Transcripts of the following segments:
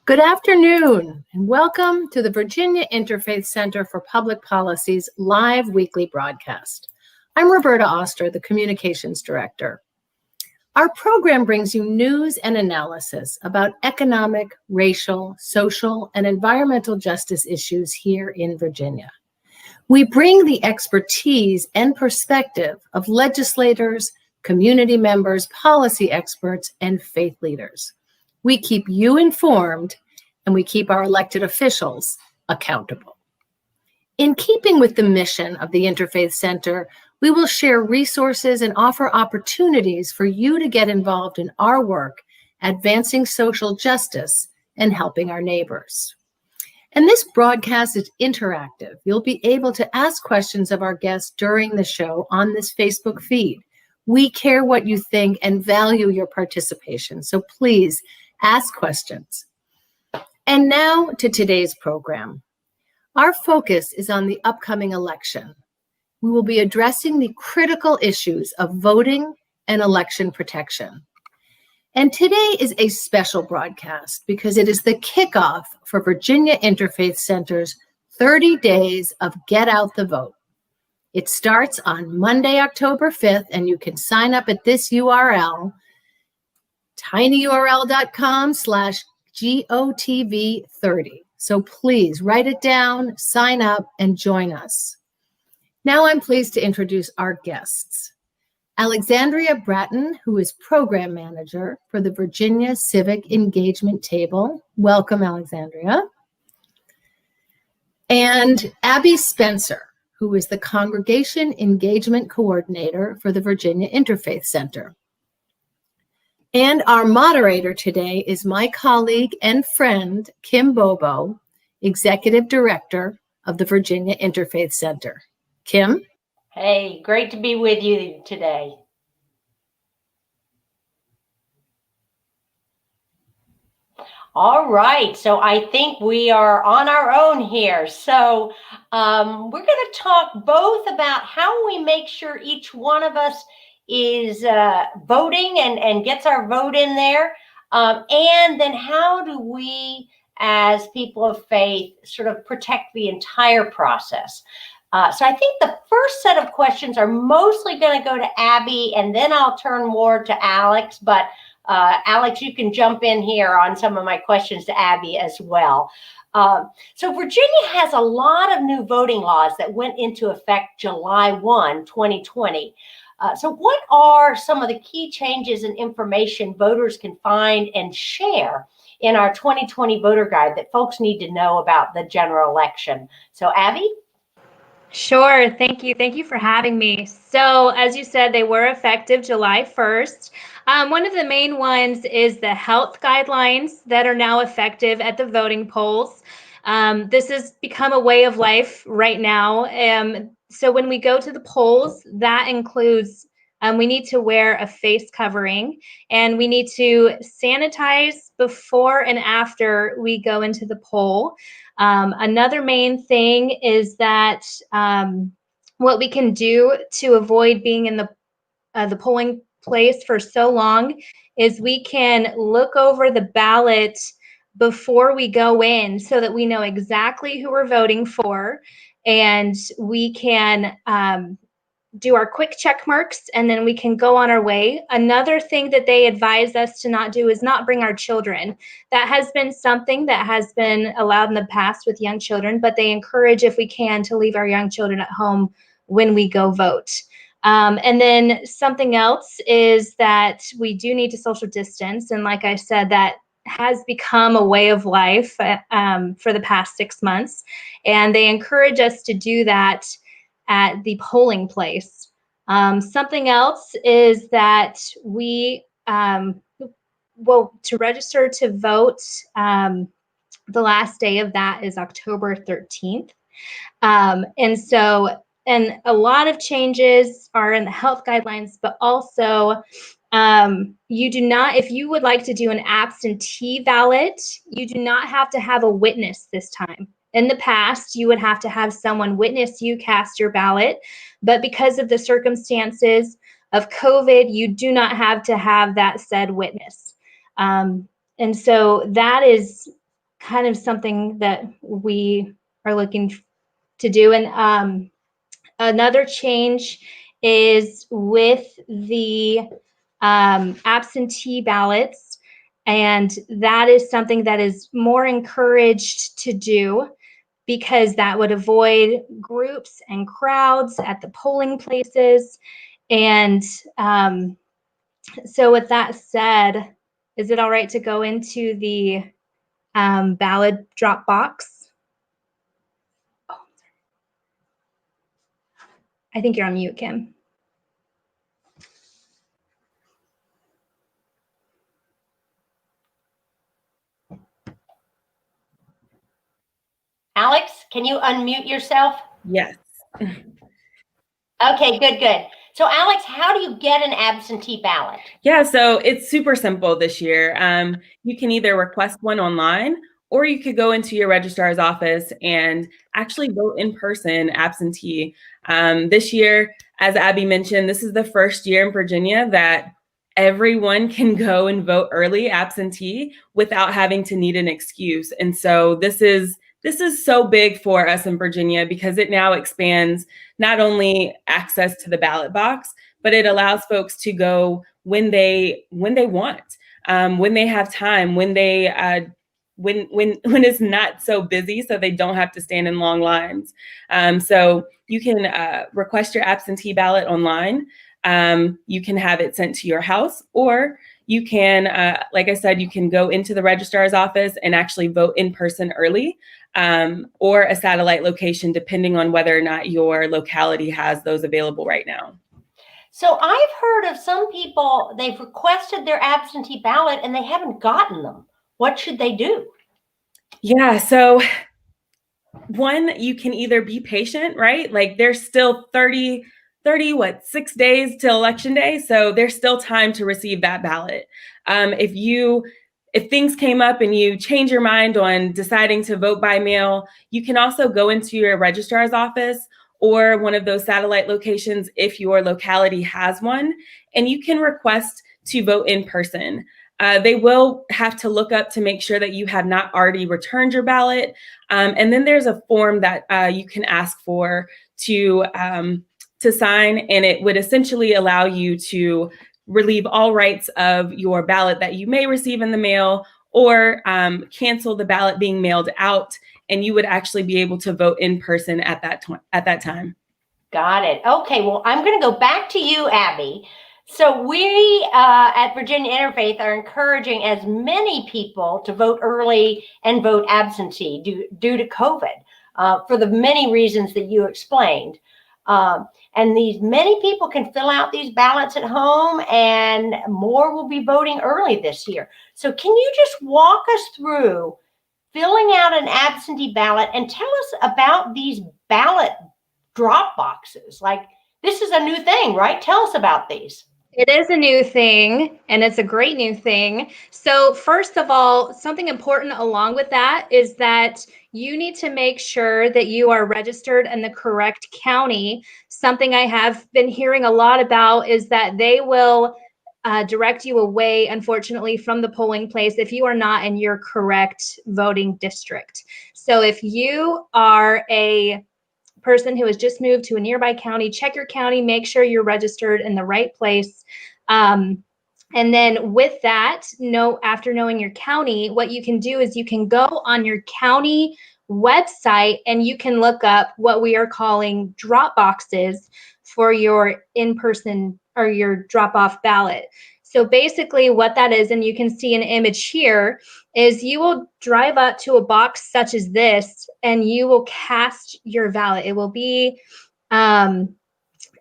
Good afternoon, and welcome to the Virginia Interfaith Center for Public Policy's live weekly broadcast. I'm Roberta Oster, the Communications Director. Our program brings you news and analysis about economic, racial, social, and environmental justice issues here in Virginia. We bring the expertise and perspective of legislators, community members, policy experts, and faith leaders. We keep you informed, and we keep our elected officials accountable. In keeping with the mission of the Interfaith Center, we will share resources and offer opportunities for you to get involved in our work, advancing social justice and helping our neighbors. And this broadcast is interactive. You'll be able to ask questions of our guests during the show on this Facebook feed. We care what you think and value your participation, so please ask questions. And now to today's program. Our focus is on the upcoming election. We will be addressing the critical issues of voting and election protection. And today is a special broadcast because it is the kickoff for Virginia Interfaith Center's 30 days of Get Out the Vote. It starts on Monday, October 5th, and you can sign up at this URL, tinyurl.com/GOTV30. So please write it down, sign up, and join us. Now I'm pleased to introduce our guests. Alexandria Bratton, who is Program Manager for the Virginia Civic Engagement Table. Welcome, Alexandria. And Abby Spencer, who is the Congregation Engagement Coordinator for the Virginia Interfaith Center. And our moderator today is my colleague and friend, Kim Bobo, Executive Director of the Virginia Interfaith Center. Kim? Hey, great to be with you today. All right, so I think we are on our own here. So we're going to talk both about how we make sure each one of us is voting and gets our vote in there. And then how do we, as people of faith, sort of protect the entire process? So I think the first set of questions are mostly going to go to Abby, and then I'll turn more to Alex. But Alex, you can jump in here on some of my questions to Abby as well. So Virginia has a lot of new voting laws that went into effect July 1, 2020. So what are some of the key changes and information voters can find and share in our 2020 voter guide that folks need to know about the general election? So Abby? Sure. Thank you. Thank you for having me. So as you said, they were effective July 1st. One of the main ones is the health guidelines that are now effective at the voting polls. This has become a way of life right now. So when we go to the polls, that includes we need to wear a face covering, and we need to sanitize before and after we go into the poll. Another main thing is that what we can do to avoid being in the polling place for so long is we can look over the ballot before we go in so that we know exactly who we're voting for, and we can do our quick check marks, and then we can go on our way. Another thing that they advise us to not do is not bring our children. That has been something that has been allowed in the past with young children, but they encourage, if we can, to leave our young children at home when we go vote. And then something else is that we do need to social distance. And like I said, that has become a way of life for the past 6 months. And they encourage us to do that at the polling place. Something else is that we, to register to vote, the last day of that is October 13th. And a lot of changes are in the health guidelines, but also you do not, if you would like to do an absentee ballot, you do not have to have a witness this time. In the past, you would have to have someone witness you cast your ballot, but because of the circumstances of COVID, you do not have to have that said witness. And so that is kind of something that we are looking to do. And another change is with the absentee ballots. And that is something that is more encouraged to do because that would avoid groups and crowds at the polling places. And so with that said, is it all right to go into the ballot drop box? Oh, I think you're on mute, Kim. Alex, can you unmute yourself? Yes. Okay, good. So Alex, how do you get an absentee ballot? Yeah, so it's super simple this year. You can either request one online, or you could go into your registrar's office and actually vote in person absentee. This year, as Abby mentioned, this is the first year in Virginia that everyone can go and vote early absentee without having to need an excuse. And so this is so big for us in Virginia because it now expands not only access to the ballot box, but it allows folks to go when they want, when they have time, when it's not so busy, so they don't have to stand in long lines. So you can request your absentee ballot online. You can have it sent to your house, or you can, like I said, you can go into the registrar's office and actually vote in person early, or a satellite location, depending on whether or not your locality has those available right now. So I've heard of some people, they've requested their absentee ballot and they haven't gotten them. What should they do? Yeah, so one, you can either be patient, right? Like there's still 6 days till election day. So there's still time to receive that ballot. If things came up and you change your mind on deciding to vote by mail, you can also go into your registrar's office or one of those satellite locations if your locality has one, and you can request to vote in person. They will have to look up to make sure that you have not already returned your ballot. And then there's a form that you can ask for to sign, and it would essentially allow you to relieve all rights of your ballot that you may receive in the mail, or cancel the ballot being mailed out, and you would actually be able to vote in person at that time. Got it. Okay, well, I'm going to go back to you, Abby. So we at Virginia Interfaith are encouraging as many people to vote early and vote absentee due to COVID for the many reasons that you explained. And these many people can fill out these ballots at home, and more will be voting early this year. So can you just walk us through filling out an absentee ballot and tell us about these ballot drop boxes? Like, this is a new thing, right? Tell us about these. It is a new thing, and it's a great new thing. So first of all, something important along with that is that you need to make sure that you are registered in the correct county. Something I have been hearing a lot about is that they will direct you away, unfortunately, from the polling place if you are not in your correct voting district. So if you are a person who has just moved to a nearby county, check your county, make sure you're registered in the right place. And then with that, after knowing your county, what you can do is you can go on your county website and you can look up what we are calling drop boxes for your in-person or your drop-off ballot. So basically what that is, and you can see an image here, is you will drive up to a box such as this and you will cast your ballot. It will be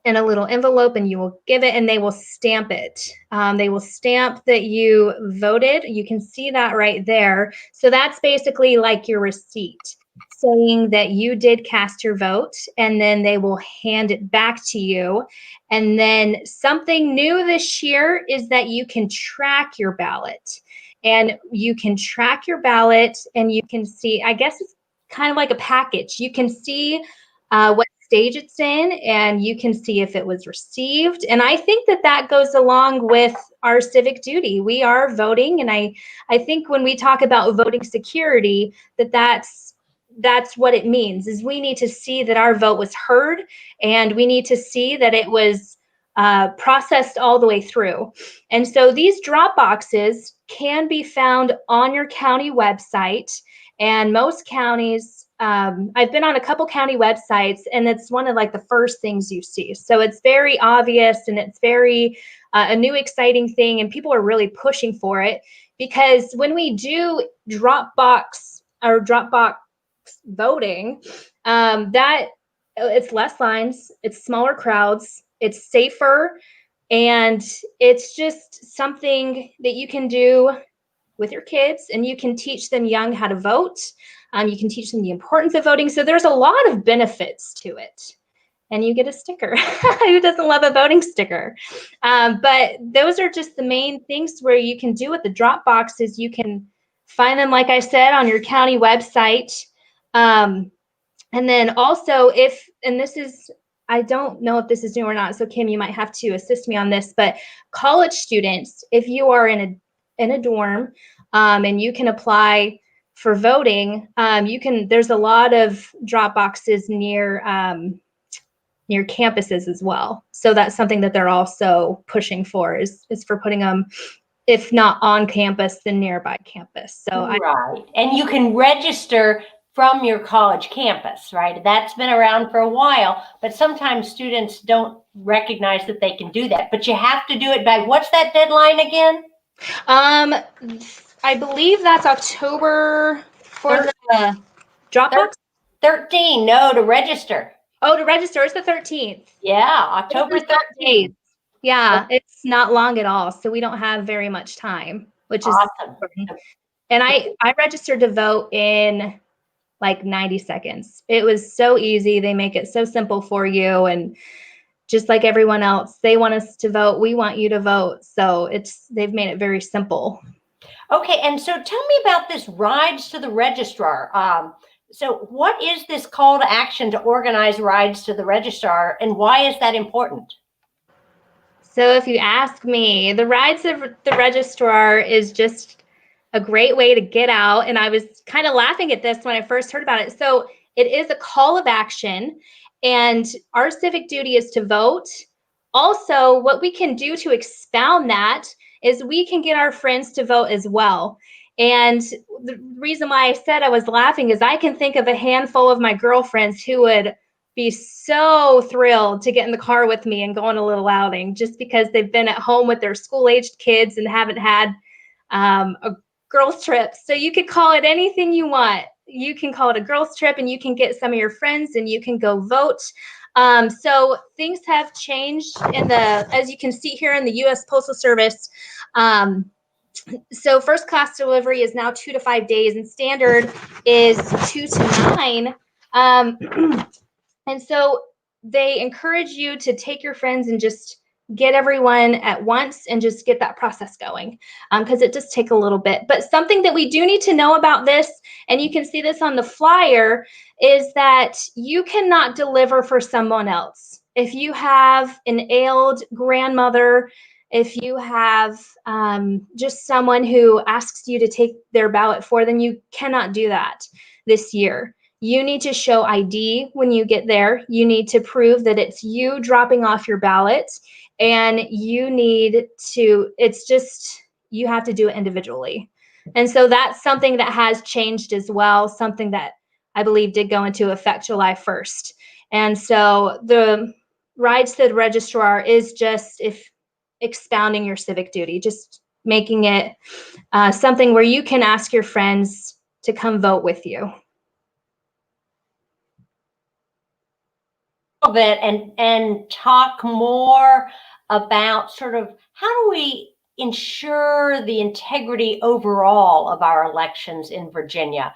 in a little envelope, and you will give it and they will stamp it. They will stamp that you voted. You can see that right there. So that's basically like your receipt saying that you did cast your vote, and then they will hand it back to you. And then something new this year is that you can track your ballot. And you can track your ballot and you can see, I guess it's kind of like a package. You can see what stage it's in, and you can see if it was received. And I think that that goes along with our civic duty. We are voting, and I think when we talk about voting security, that's what it means, is we need to see that our vote was heard, and we need to see that it was processed all the way through. And so these drop boxes can be found on your county website, and most counties, I've been on a couple county websites, and it's one of like the first things you see. So it's very obvious, and it's very a new exciting thing, and people are really pushing for it, because when we do Dropbox voting, that it's less lines, it's smaller crowds, it's safer, and it's just something that you can do with your kids, and you can teach them young how to vote. You can teach them the importance of voting. So there's a lot of benefits to it. And you get a sticker. Who doesn't love a voting sticker? But those are just the main things where you can do with the drop boxes. You can find them, like I said, on your county website. And then also I don't know if this is new or not, so Kim, you might have to assist me on this, but college students, if you are in a dorm, and you can apply for voting, there's a lot of drop boxes near campuses as well. So that's something that they're also pushing for, is for putting them, if not on campus, then nearby campus. So right. And you can register from your college campus, right? That's been around for a while, but sometimes students don't recognize that they can do that. But you have to do it by, what's that deadline again? I believe that's October for the Dropbox. 13, no, to register. Oh, to register, it's the 13th. Yeah, October 13th. Yeah, it's not long at all, so we don't have very much time, which is awesome. Important. And I registered to vote in like 90 seconds. It was so easy. They make it so simple for you, and just like everyone else, they want us to vote. We want you to vote. So they've made it very simple. Okay, and so tell me about this rides to the registrar. So what is this call to action to organize rides to the registrar, and why is that important? So if you ask me, the rides to the registrar is just a great way to get out. And I was kind of laughing at this when I first heard about it. So it is a call of action, and our civic duty is to vote. Also, what we can do to expound that is we can get our friends to vote as well. And the reason why I said I was laughing is I can think of a handful of my girlfriends who would be so thrilled to get in the car with me and go on a little outing, just because they've been at home with their school-aged kids and haven't had a girls' trip. So you could call it anything you want. You can call it a girls' trip, and you can get some of your friends and you can go vote. So things have changed as you can see here in the U.S. Postal Service. So first class delivery is now 2 to 5 days, and standard is 2 to 9. And so they encourage you to take your friends and just get everyone at once and just get that process going, because it does take a little bit. But something that we do need to know about this, and you can see this on the flyer, is that you cannot deliver for someone else. If you have an ailed grandmother, if you have just someone who asks you to take their ballot for them, you cannot do that this year. You need to show ID when you get there. You need to prove that it's you dropping off your ballot, and you have to do it individually. And so that's something that has changed as well, something that I believe did go into effect July 1st. And so the rides to the registrar is just expounding your civic duty, just making it something where you can ask your friends to come vote with you. Bit and talk more about sort of how do we ensure the integrity overall of our elections in Virginia.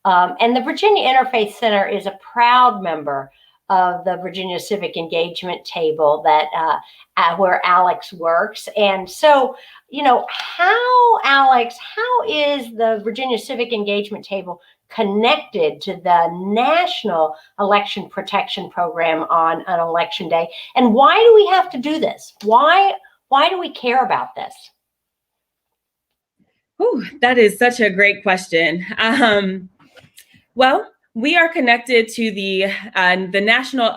And the Virginia Interfaith Center is a proud member of the Virginia Civic Engagement Table that where Alex works. And so, Alex, how is the Virginia Civic Engagement Table connected to the National Election Protection Program on Election Day? And why do we have to do this? Why do we care about this? Ooh, that is such a great question. Well, we are connected to the National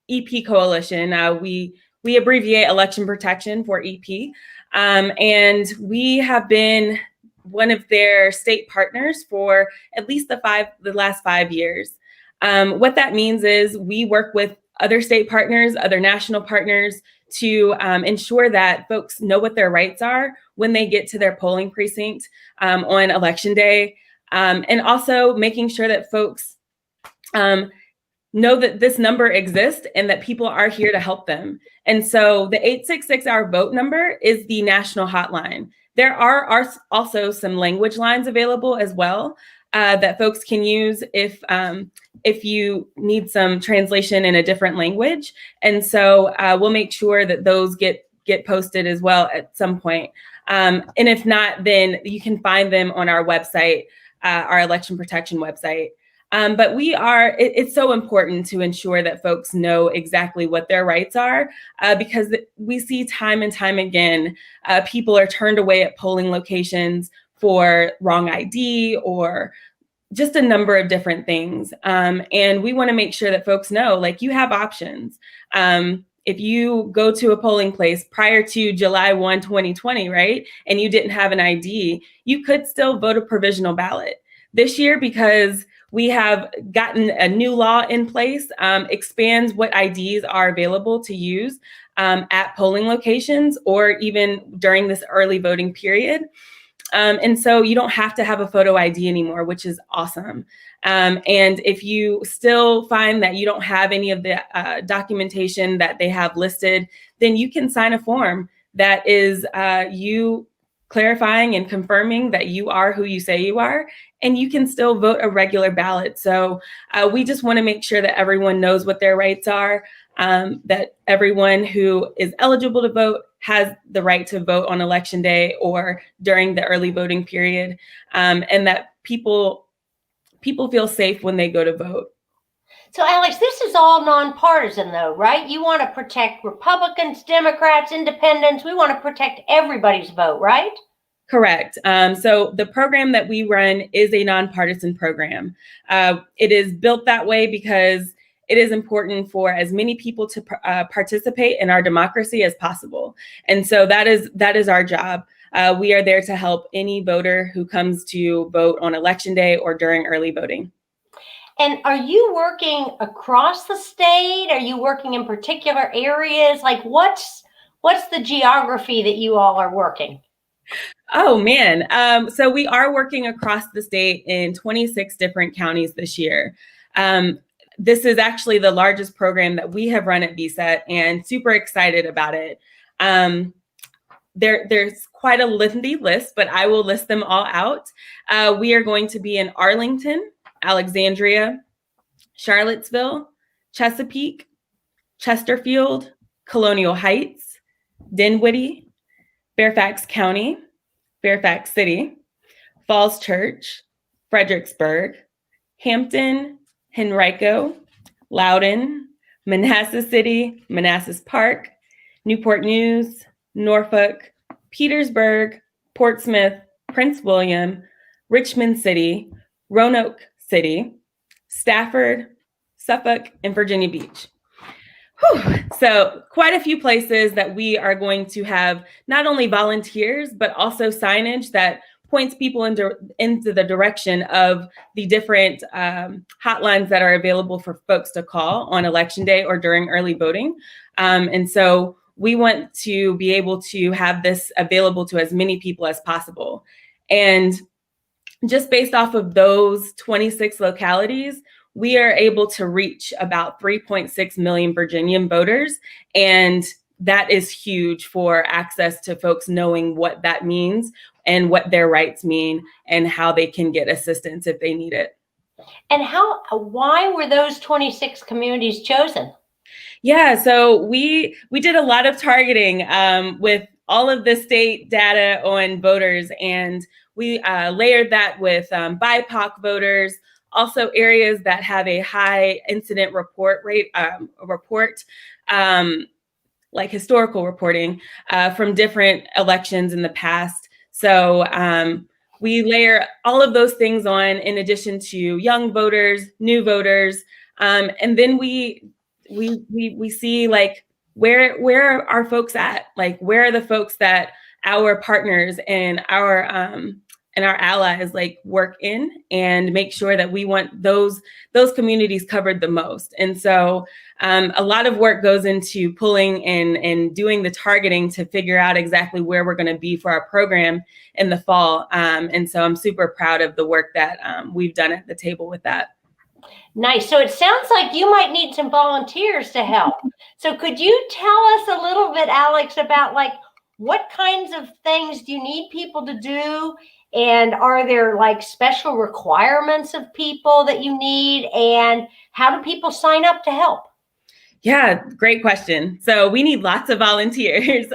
EP Coalition. We abbreviate election protection for EP, and we have been one of their state partners for at least the last 5 years. What that means is we work with other state partners, other national partners, to ensure that folks know what their rights are when they get to their polling precinct on Election Day, and also making sure that folks know that this number exists and that people are here to help them. And so the 866-hour-VOTE number is the national hotline. There are also some language lines available as well that folks can use if you need some translation in a different language. And so we'll make sure that those get posted as well at some point. And if not, then you can find them on our website, our election protection website. But it's so important to ensure that folks know exactly what their rights are, because we see time and time again, people are turned away at polling locations for wrong ID or just a number of different things. And we want to make sure that folks know, like, you have options. If you go to a polling place prior to July 1, 2020, right, and you didn't have an ID, you could still vote a provisional ballot. This year, because we have gotten a new law in place, expands what IDs are available to use at polling locations or even during this early voting period. And so you don't have to have a photo ID anymore, which is awesome. And if you still find that you don't have any of the documentation that they have listed, then you can sign a form that is you clarifying and confirming that you are who you say you are, and you can still vote a regular ballot. So we just want to make sure that everyone knows what their rights are, that everyone who is eligible to vote has the right to vote on Election Day or during the early voting period, and that people feel safe when they go to vote. So, Alex, this is all nonpartisan, though, right? You want to protect Republicans, Democrats, Independents. We want to protect everybody's vote, right? Correct. So the program that we run is a nonpartisan program. It is built that way because it is important for as many people to participate in our democracy as possible. And so that is our job. We are there to help any voter who comes to vote on Election Day or during early voting. And are you working across the state? Are you working in particular areas? Like, what's the geography that you all are working? Oh, man. So we are working across the state in 26 different counties this year. This is actually the largest program that we have run at VSET, and super excited about it. There's quite a lengthy list, but I will list them all out. We are going to be in Arlington, Alexandria, Charlottesville, Chesapeake, Chesterfield, Colonial Heights, Dinwiddie, Fairfax County, Fairfax City, Falls Church, Fredericksburg, Hampton, Henrico, Loudoun, Manassas City, Manassas Park, Newport News, Norfolk, Petersburg, Portsmouth, Prince William, Richmond City, Roanoke City, Stafford, Suffolk, and Virginia Beach. Whew. So quite a few places that we are going to have not only volunteers, but also signage that points people into the direction of the different hotlines that are available for folks to call on Election Day or during early voting. And so we want to be able to have this available to as many people as possible. And just based off of those 26 localities, we are able to reach about 3.6 million Virginian voters. And that is huge for access to folks knowing what that means and what their rights mean and how they can get assistance if they need it. And why were those 26 communities chosen? Yeah, so we did a lot of targeting with all of the state data on voters, and we layered that with BIPOC voters, also areas that have a high incident report rate, like historical reporting from different elections in the past. So we layer all of those things on in addition to young voters, new voters, and then we see like where are folks at? Like where are the folks that our partners and our allies like work in, and make sure that we want those communities covered the most. And so a lot of work goes into pulling and doing the targeting to figure out exactly where we're going to be for our program in the fall. And so I'm super proud of the work that we've done at the table with that. Nice. So it sounds like you might need some volunteers to help. So could you tell us a little bit, Alex, about like what kinds of things do you need people to do? And are there like special requirements of people that you need? And how do people sign up to help? Yeah, great question. So we need lots of volunteers.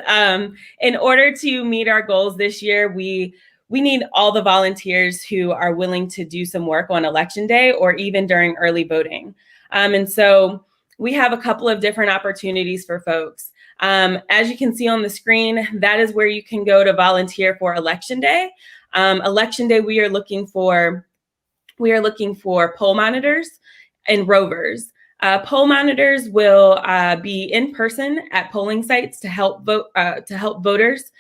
In order to meet our goals this year, we need all the volunteers who are willing to do some work on election day or even during early voting. And so we have a couple of different opportunities for folks. As you can see on the screen, that is where you can go to volunteer for election day. Election day, we are looking for poll monitors and rovers. Poll monitors will be in person at polling sites to help voters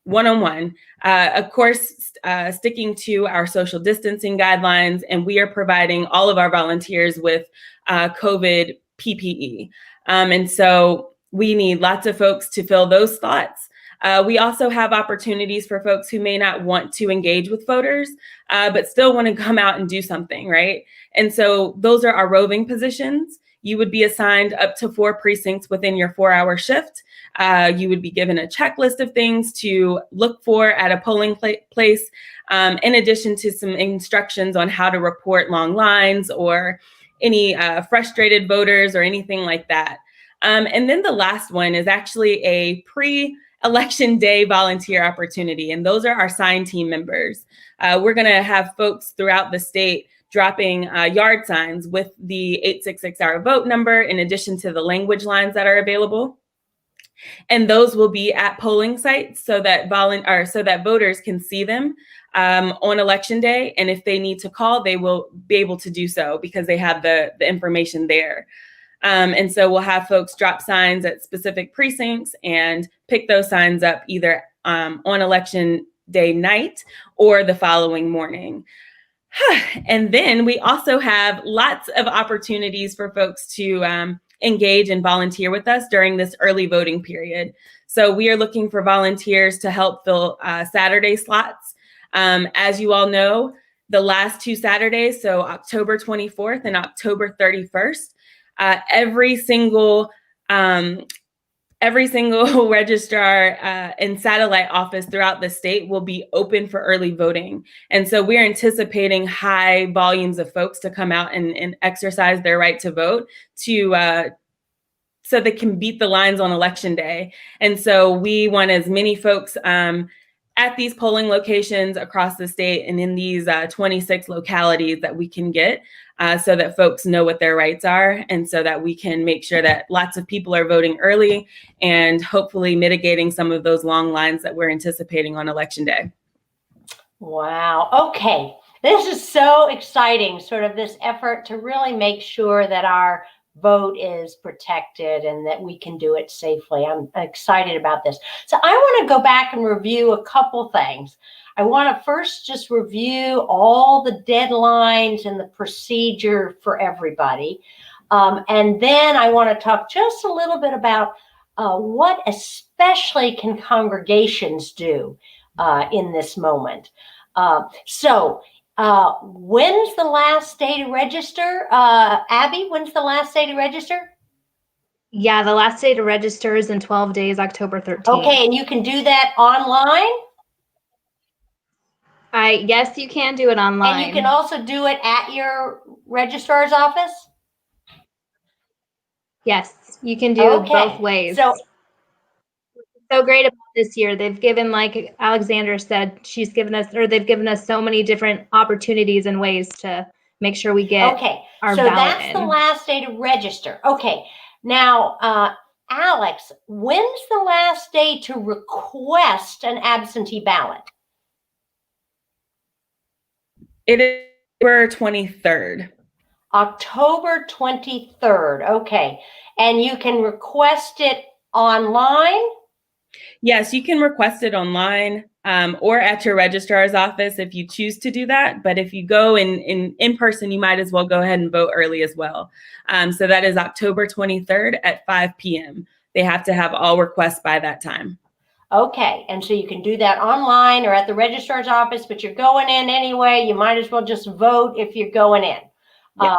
one-on-one. Of course, sticking to our social distancing guidelines, and we are providing all of our volunteers with COVID PPE. And so we need lots of folks to fill those slots. We also have opportunities for folks who may not want to engage with voters, but still want to come out and do something, right? And so those are our roving positions. You would be assigned up to 4 precincts within your 4-hour shift. You would be given a checklist of things to look for at a polling place, in addition to some instructions on how to report long lines or any frustrated voters or anything like that. And then the last one is actually a pre-election day volunteer opportunity, and those are our sign team members. We're going to have folks throughout the state dropping yard signs with the 866-hour vote number, in addition to the language lines that are available. And those will be at polling sites so that voters can see them on election day. And if they need to call, they will be able to do so because they have the information there. And so we'll have folks drop signs at specific precincts and pick those signs up either on election day night or the following morning. And then we also have lots of opportunities for folks to engage and volunteer with us during this early voting period. So we are looking for volunteers to help fill Saturday slots. As you all know, the last 2 Saturdays, so October 24th and October 31st, every single registrar and satellite office throughout the state will be open for early voting. And so we're anticipating high volumes of folks to come out and exercise their right to vote so they can beat the lines on election day. And so we want as many folks at these polling locations across the state and in these 26 localities that we can get so that folks know what their rights are, and so that we can make sure that lots of people are voting early and hopefully mitigating some of those long lines that we're anticipating on election day. Wow. Okay. This is so exciting, sort of this effort to really make sure that our vote is protected and that we can do it safely. I'm excited about this. So I want to go back and review a couple things. I want to first just review all the deadlines and the procedure for everybody. And then I want to talk just a little bit about what especially can congregations do in this moment. When's the last day to register? Abby, when's the last day to register? Yeah, the last day to register is in 12 days, October 13th. Okay, and you can do that online? Yes, you can do it online. And you can also do it at your registrar's office? Yes, you can do both ways. So great about this year. They've given, like Alexandra said, they've given us so many different opportunities and ways to make sure we get our ballot that's in. the last day to register. Okay. Now, Alex, when's the last day to request an absentee ballot? It is October 23rd. October 23rd. Okay. And you can request it online? Yes, you can request it online or at your registrar's office if you choose to do that. But if you go in person, you might as well go ahead and vote early as well. So that is October 23rd at 5 p.m. They have to have all requests by that time. Okay, and so you can do that online or at the registrar's office, but you're going in anyway. You might as well just vote if you're going in. Yeah.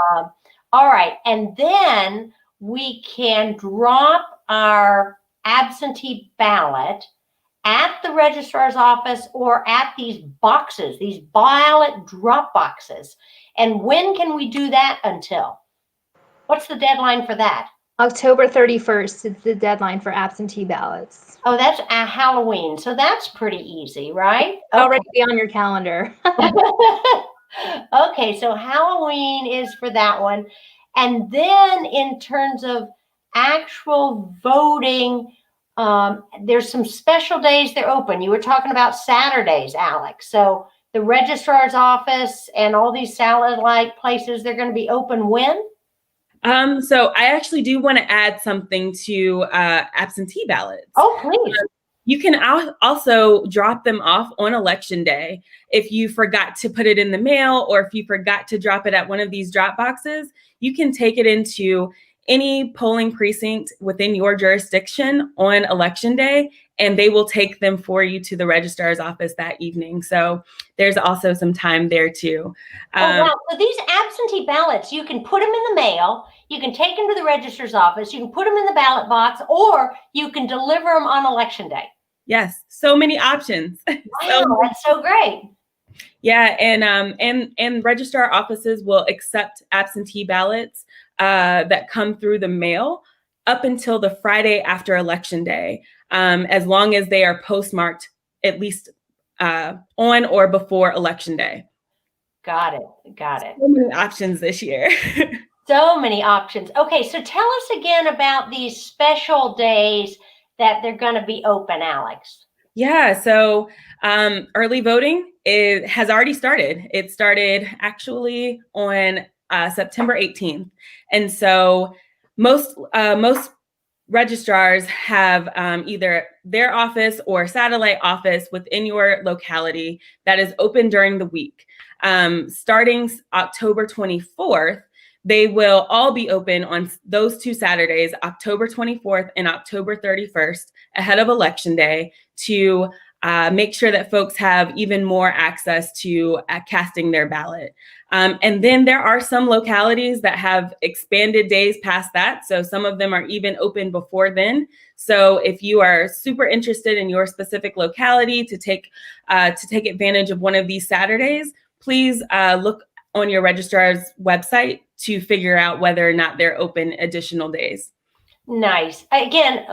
All right, and then we can drop our absentee ballot at the registrar's office or at these boxes, these ballot drop boxes. And when can we do that until? What's the deadline for that? October 31st is the deadline for absentee ballots. Oh, that's a Halloween. So that's pretty easy, right? Already be on your calendar. Okay, so Halloween is for that one. And then in terms of actual voting, there's some special days they're open. You were talking about Saturdays, Alex. So the registrar's office and all these satellite places, they're going to be open when? So I actually do want to add something to absentee ballots. Oh, please. You can also drop them off on election day. If you forgot to put it in the mail or if you forgot to drop it at one of these drop boxes, you can take it into any polling precinct within your jurisdiction on election day, and they will take them for you to the registrar's office that evening. So there's also some time there too. Oh, wow. So these absentee ballots, you can put them in the mail, you can take them to the registrar's office, you can put them in the ballot box, or you can deliver them on election day. Yes, so many options. Wow, that's so great. Yeah, and registrar offices will accept absentee ballots that come through the mail up until the Friday after election day, as long as they are postmarked at least on or before election day. Got it. Got it. So many options this year. So many options. Okay, so tell us again about these special days that they're going to be open, Alex. Yeah, so early voting has already started. It started actually on September 18th. And so most registrars have either their office or satellite office within your locality that is open during the week. Starting October 24th, they will all be open on those two Saturdays, October 24th and October 31st, ahead of Election Day, to make sure that folks have even more access to casting their ballot. And then there are some localities that have expanded days past that. So some of them are even open before then. So if you are super interested in your specific locality to take advantage of one of these Saturdays, please look on your registrar's website to figure out whether or not they're open additional days. Nice. Again,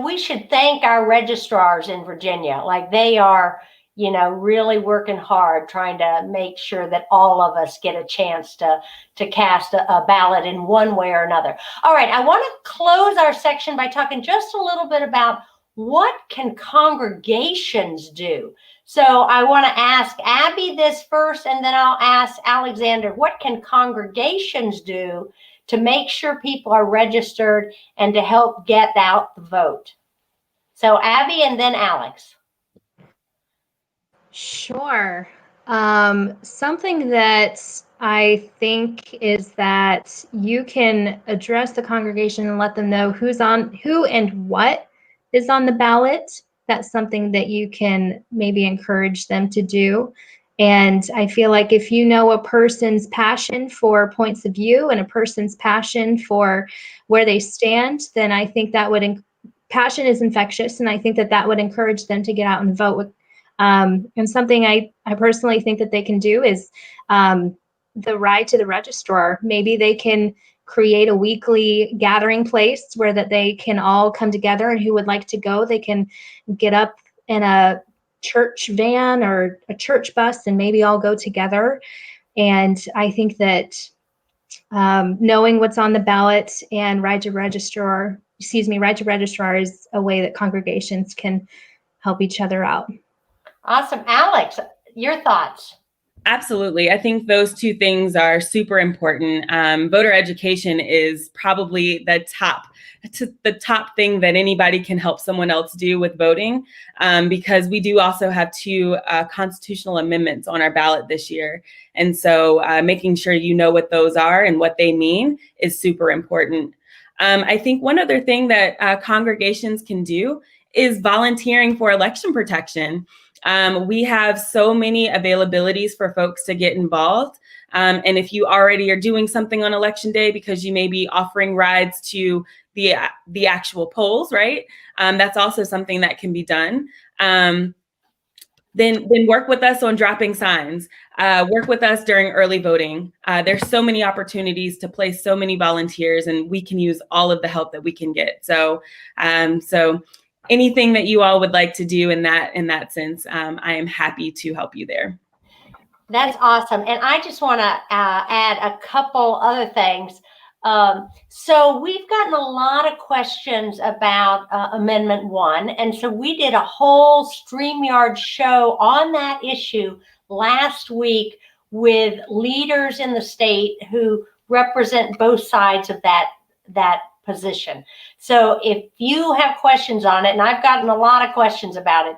we should thank our registrars in Virginia. Like they are, really working hard trying to make sure that all of us get a chance to cast a ballot in one way or another. All right. I want to close our section by talking just a little bit about what can congregations do. So I want to ask Abby this first, and then I'll ask Alexander, what can congregations do to make sure people are registered and to help get out the vote? So Abby and then Alex. Sure. Something that I think is that you can address the congregation and let them know who and what is on the ballot. That's something that you can maybe encourage them to do. And I feel like if you know a person's passion for points of view and a person's passion for where they stand, then I think that passion is infectious. And I think that would encourage them to get out and vote And something I personally think that they can do is the ride to the registrar. Maybe they can create a weekly gathering place where that they can all come together, and who would like to go, they can get up in a church van or a church bus and maybe all go together. And I think that knowing what's on the ballot and ride to registrar is a way that congregations can help each other out. Awesome. Alex, your thoughts? Absolutely. I think those two things are super important. Voter education is probably the top thing that anybody can help someone else do with voting, because we do also have two constitutional amendments on our ballot this year. And so making sure you know what those are and what they mean is super important. I think one other thing that congregations can do is volunteering for election protection. We have so many availabilities for folks to get involved. And if you already are doing something on election day because you may be offering rides to the actual polls, right? That's also something that can be done. Then work with us on dropping signs. Work with us during early voting. There's so many opportunities to place so many volunteers, and we can use all of the help that we can get. So anything that you all would like to do in that sense, I am happy to help you there. That's awesome. And I just want to add a couple other things. So we've gotten a lot of questions about Amendment 1. And so we did a whole StreamYard show on that issue last week with leaders in the state who represent both sides of that position. So if you have questions on it, and I've gotten a lot of questions about it,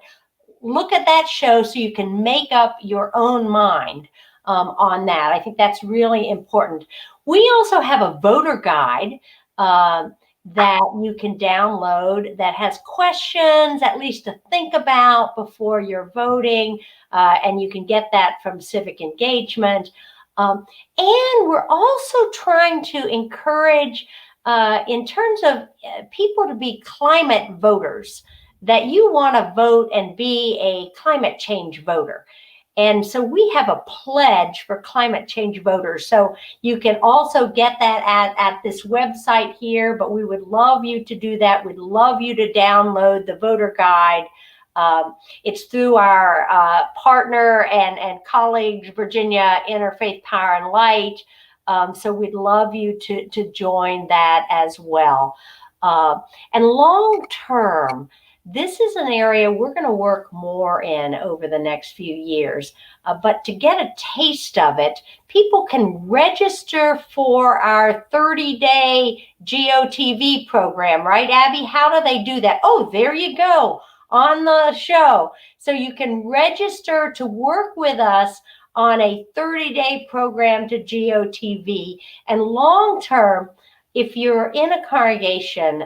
look at that show so you can make up your own mind on that. I think that's really important. We also have a voter guide that you can download that has questions, at least to think about before you're voting, and you can get that from Civic Engagement. And we're also trying to encourage in terms of people to be climate voters, that you want to vote and be a climate change voter. And so we have a pledge for climate change voters. So you can also get that at this website here, but we would love you to do that. We'd love you to download the voter guide. It's through our partner and colleagues, Virginia Interfaith Power and Light. So we'd love you to join that as well. And long term, this is an area we're going to work more in over the next few years. But to get a taste of it, people can register for our 30-day GOTV program, right, Abby? How do they do that? Oh, there you go on the show. So you can register to work with us on a 30-day program to GOTV. And long term, if you're in a congregation,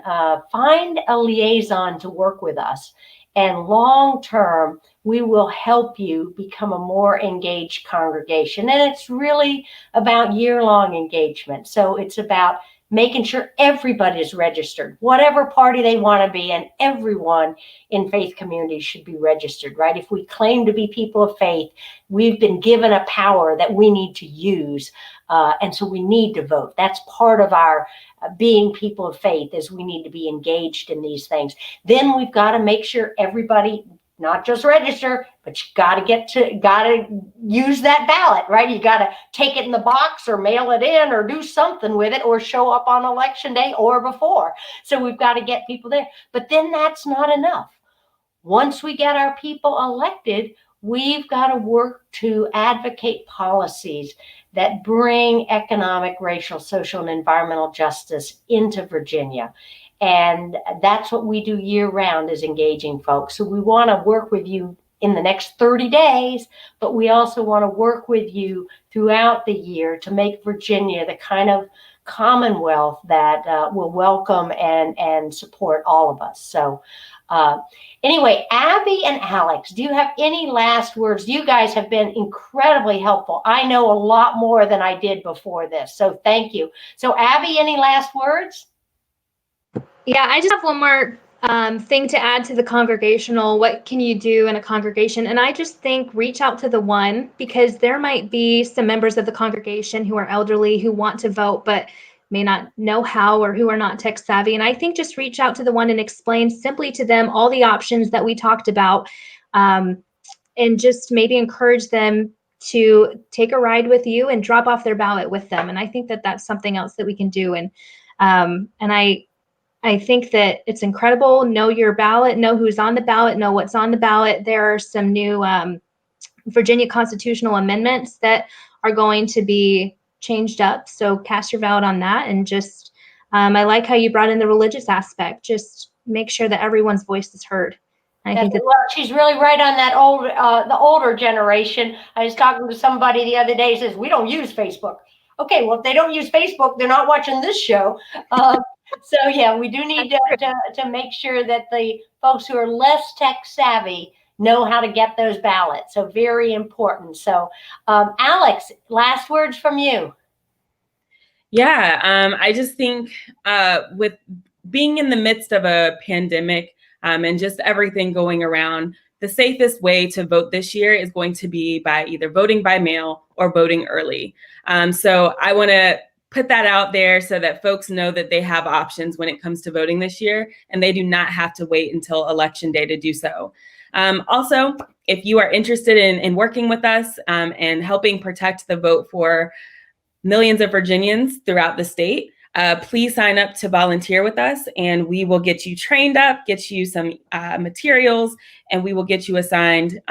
find a liaison to work with us. And long term, we will help you become a more engaged congregation. And it's really about year-long engagement. So it's about making sure everybody is registered, whatever party they want to be, and everyone in faith communities should be registered, right? If we claim to be people of faith, we've been given a power that we need to use. And so we need to vote. That's part of our being people of faith, is we need to be engaged in these things. Then we've got to make sure everybody, not just register, but you got to use that ballot, right? You got to take it in the box or mail it in or do something with it, or show up on election day or before. So we've got to get people there. But then that's not enough. Once we get our people elected, we've got to work to advocate policies that bring economic, racial, social, and environmental justice into Virginia. And that's what we do year round, is engaging folks. So we want to work with you in the next 30 days, but we also want to work with you throughout the year to make Virginia the kind of commonwealth that will welcome and support all of us. So anyway, Abby and Alex, do you have any last words? You guys have been incredibly helpful. I know a lot more than I did before this, so thank you. So Abby, any last words? Yeah, I just have one more thing to add to the congregational, what can you do in a congregation? And I just think reach out to the one, because there might be some members of the congregation who are elderly who want to vote, but may not know how, or who are not tech savvy. And I think just reach out to the one and explain simply to them all the options that we talked about, and just maybe encourage them to take a ride with you and drop off their ballot with them. And I think that that's something else that we can do. And I think that it's incredible. Know your ballot, know who's on the ballot, know what's on the ballot. There are some new Virginia constitutional amendments that are going to be changed up. So cast your ballot on that. And just, I like how you brought in the religious aspect. Just make sure that everyone's voice is heard. I think that, well, she's really right on that the older generation. I was talking to somebody the other day, says, we don't use Facebook. Okay, well, if they don't use Facebook, they're not watching this show. So yeah, we do need to make sure that the folks who are less tech savvy know how to get those ballots. So very important. So Alex, last words from you. Yeah, I just think with being in the midst of a pandemic and just everything going around, the safest way to vote this year is going to be by either voting by mail or voting early. So I want to put that out there so that folks know that they have options when it comes to voting this year, and they do not have to wait until Election Day to do so. Also, if you are interested in working with us and helping protect the vote for millions of Virginians throughout the state, please sign up to volunteer with us, and we will get you trained up, get you some materials, and we will get you assigned.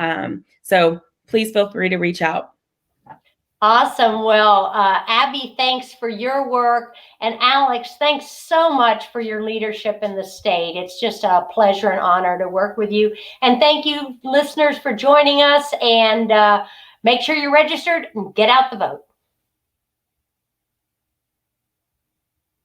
So please feel free to reach out. Awesome. Well, Abby, thanks for your work. And Alex, thanks so much for your leadership in the state. It's just a pleasure and honor to work with you. And thank you, listeners, for joining us. And make sure you're registered and get out the vote.